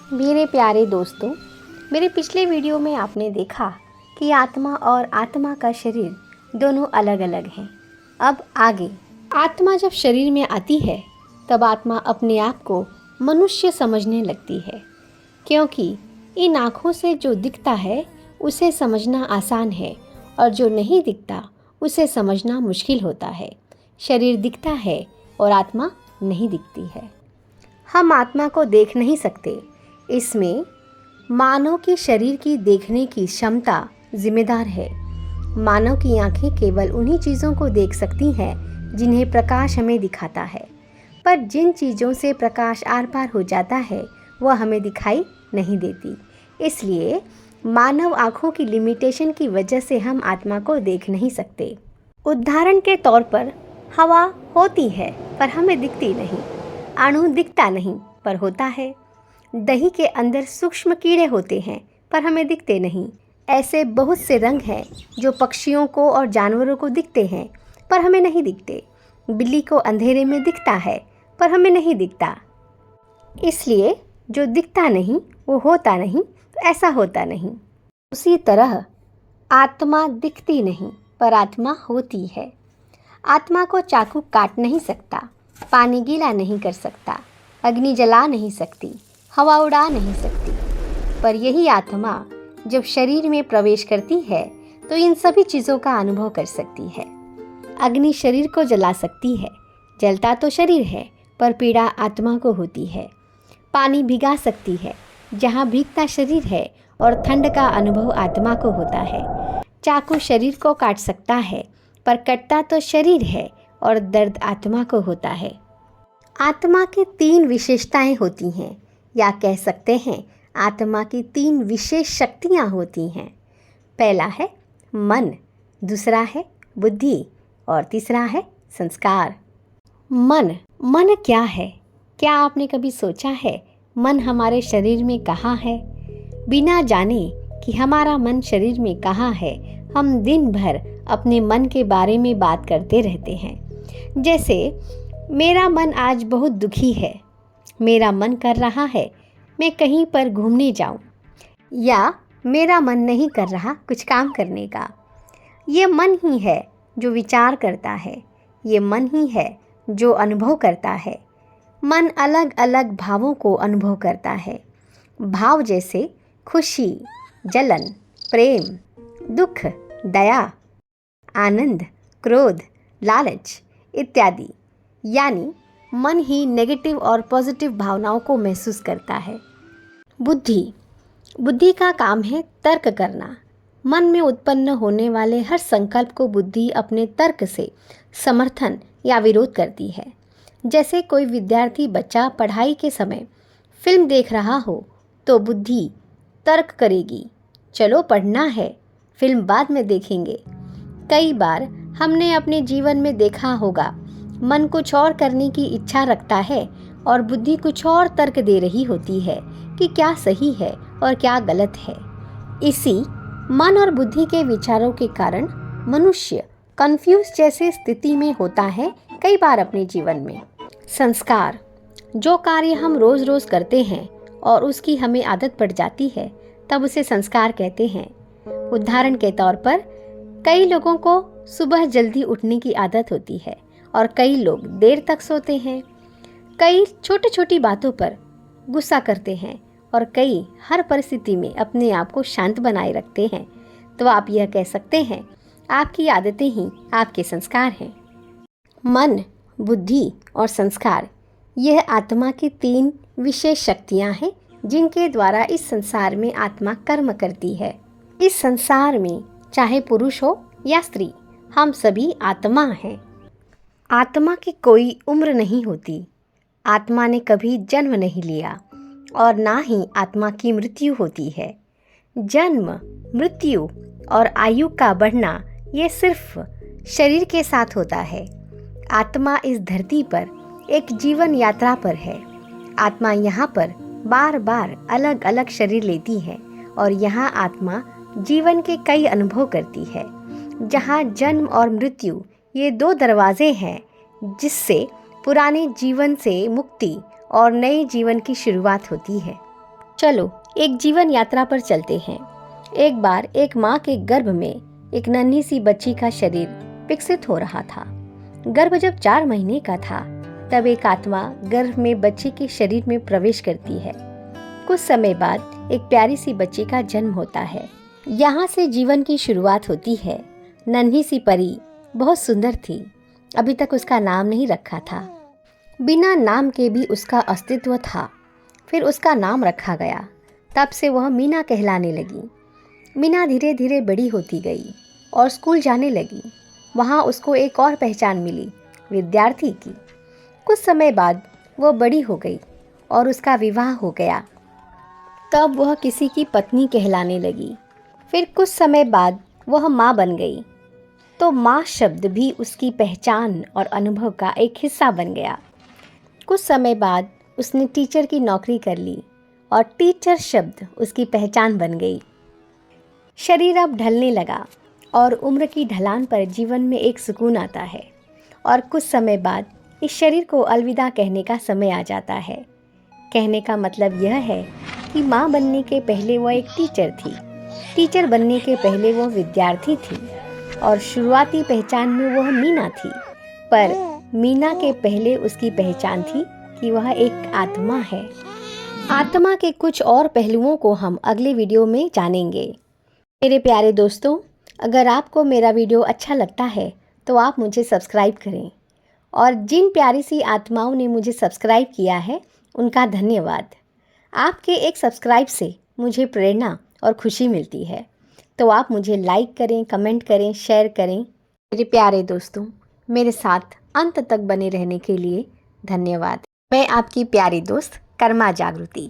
मेरे प्यारे दोस्तों, मेरे पिछले वीडियो में आपने देखा कि आत्मा और आत्मा का शरीर दोनों अलग अलग हैं। अब आगे, आत्मा जब शरीर में आती है तब आत्मा अपने आप को मनुष्य समझने लगती है, क्योंकि इन आँखों से जो दिखता है उसे समझना आसान है और जो नहीं दिखता उसे समझना मुश्किल होता है। शरीर दिखता है और आत्मा नहीं दिखती है। हम आत्मा को देख नहीं सकते, इसमें मानव के शरीर की देखने की क्षमता जिम्मेदार है। मानव की आंखें केवल उन्हीं चीज़ों को देख सकती हैं जिन्हें प्रकाश हमें दिखाता है, पर जिन चीज़ों से प्रकाश आर पार हो जाता है वह हमें दिखाई नहीं देती। इसलिए मानव आँखों की लिमिटेशन की वजह से हम आत्मा को देख नहीं सकते। उदाहरण के तौर पर हवा होती है पर हमें दिखती नहीं, अणु दिखता नहीं पर होता है, दही के अंदर सूक्ष्म कीड़े होते हैं पर हमें दिखते नहीं। ऐसे बहुत से रंग हैं जो पक्षियों को और जानवरों को दिखते हैं पर हमें नहीं दिखते। बिल्ली को अंधेरे में दिखता है पर हमें नहीं दिखता। इसलिए जो दिखता नहीं वो होता नहीं, तो ऐसा होता नहीं। उसी तरह आत्मा दिखती नहीं पर आत्मा होती है। आत्मा को चाकू काट नहीं सकता, पानी गीला नहीं कर सकता, अग्नि जला नहीं सकती, हवा उड़ा नहीं सकती, पर यही आत्मा जब शरीर में प्रवेश करती है तो इन सभी चीज़ों का अनुभव कर सकती है। अग्नि शरीर को जला सकती है, जलता तो शरीर है पर पीड़ा आत्मा को होती है। पानी भिगा सकती है, जहाँ भीगता शरीर है और ठंड का अनुभव आत्मा को होता है। चाकू शरीर को काट सकता है पर कटता तो शरीर है और दर्द आत्मा को होता है। आत्मा की 3 विशेषताएं होती हैं, या कह सकते हैं आत्मा की 3 विशेष शक्तियाँ होती हैं। पहला है मन, दूसरा है बुद्धि और तीसरा है संस्कार। मन क्या है? क्या आपने कभी सोचा है मन हमारे शरीर में कहाँ है? बिना जाने कि हमारा मन शरीर में कहाँ है, हम दिन भर अपने मन के बारे में बात करते रहते हैं। जैसे मेरा मन आज बहुत दुखी है, मेरा मन कर रहा है मैं कहीं पर घूमने जाऊं, या मेरा मन नहीं कर रहा कुछ काम करने का। ये मन ही है जो विचार करता है, ये मन ही है जो अनुभव करता है। मन अलग अलग भावों को अनुभव करता है। भाव जैसे खुशी, जलन, प्रेम, दुख, दया, आनंद, क्रोध, लालच इत्यादि। यानी मन ही नेगेटिव और पॉजिटिव भावनाओं को महसूस करता है। बुद्धि का काम है तर्क करना। मन में उत्पन्न होने वाले हर संकल्प को बुद्धि अपने तर्क से समर्थन या विरोध करती है। जैसे कोई विद्यार्थी बच्चा पढ़ाई के समय फिल्म देख रहा हो तो बुद्धि तर्क करेगी, चलो पढ़ना है, फिल्म बाद में देखेंगे। कई बार हमने अपने जीवन में देखा होगा, मन कुछ और करने की इच्छा रखता है और बुद्धि कुछ और तर्क दे रही होती है कि क्या सही है और क्या गलत है। इसी मन और बुद्धि के विचारों के कारण मनुष्य कंफ्यूज जैसे स्थिति में होता है कई बार अपने जीवन में। संस्कार, जो कार्य हम रोज़ रोज़ करते हैं और उसकी हमें आदत पड़ जाती है तब उसे संस्कार कहते हैं। उदाहरण के तौर पर कई लोगों को सुबह जल्दी उठने की आदत होती है और कई लोग देर तक सोते हैं। कई छोटी छोटी बातों पर गुस्सा करते हैं और कई हर परिस्थिति में अपने आप को शांत बनाए रखते हैं। तो आप यह कह सकते हैं आपकी आदतें ही आपके संस्कार हैं। मन, बुद्धि और संस्कार, यह आत्मा की 3 विशेष शक्तियाँ हैं जिनके द्वारा इस संसार में आत्मा कर्म करती है। इस संसार में चाहे पुरुष हो या स्त्री, हम सभी आत्मा हैं। आत्मा की कोई उम्र नहीं होती। आत्मा ने कभी जन्म नहीं लिया और ना ही आत्मा की मृत्यु होती है। जन्म, मृत्यु और आयु का बढ़ना ये सिर्फ शरीर के साथ होता है। आत्मा इस धरती पर एक जीवन यात्रा पर है। आत्मा यहाँ पर बार बार अलग अलग शरीर लेती है और यहाँ आत्मा जीवन के कई अनुभव करती है। जहाँ जन्म और मृत्यु ये 2 दरवाजे हैं जिससे पुराने जीवन से मुक्ति और नए जीवन की शुरुआत होती है। चलो एक जीवन यात्रा पर चलते हैं। एक बार एक माँ के गर्भ में एक नन्ही सी बच्ची का शरीर विकसित हो रहा था। गर्भ जब 4 महीने का था तब एक आत्मा गर्भ में बच्चे के शरीर में प्रवेश करती है। कुछ समय बाद एक प्यारी सी बच्ची का जन्म होता है। यहाँ से जीवन की शुरुआत होती है। नन्ही सी परी बहुत सुंदर थी। अभी तक उसका नाम नहीं रखा था। बिना नाम के भी उसका अस्तित्व था। फिर उसका नाम रखा गया। तब से वह मीना कहलाने लगी। मीना धीरे धीरे बड़ी होती गई और स्कूल जाने लगी। वहाँ उसको एक और पहचान मिली, विद्यार्थी की। कुछ समय बाद वह बड़ी हो गई और उसका विवाह हो गया। तब वह किसी की पत्नी कहलाने लगी। फिर कुछ समय बाद वह माँ बन गई, तो माँ शब्द भी उसकी पहचान और अनुभव का एक हिस्सा बन गया। कुछ समय बाद उसने टीचर की नौकरी कर ली और टीचर शब्द उसकी पहचान बन गई। शरीर अब ढलने लगा और उम्र की ढलान पर जीवन में एक सुकून आता है और कुछ समय बाद इस शरीर को अलविदा कहने का समय आ जाता है। कहने का मतलब यह है कि माँ बनने के पहले वह एक टीचर थी, टीचर बनने के पहले वह विद्यार्थी थी और शुरुआती पहचान में वह मीना थी। पर मीना के पहले उसकी पहचान थी कि वह एक आत्मा है। आत्मा के कुछ और पहलुओं को हम अगले वीडियो में जानेंगे। मेरे प्यारे दोस्तों, अगर आपको मेरा वीडियो अच्छा लगता है तो आप मुझे सब्सक्राइब करें और जिन प्यारी सी आत्माओं ने मुझे सब्सक्राइब किया है उनका धन्यवाद। आपके एक सब्सक्राइब से मुझे प्रेरणा और खुशी मिलती है, तो आप मुझे लाइक करें, कमेंट करें, शेयर करें। मेरे प्यारे दोस्तों, मेरे साथ अंत तक बने रहने के लिए धन्यवाद। मैं आपकी प्यारी दोस्त कर्मा जागृति।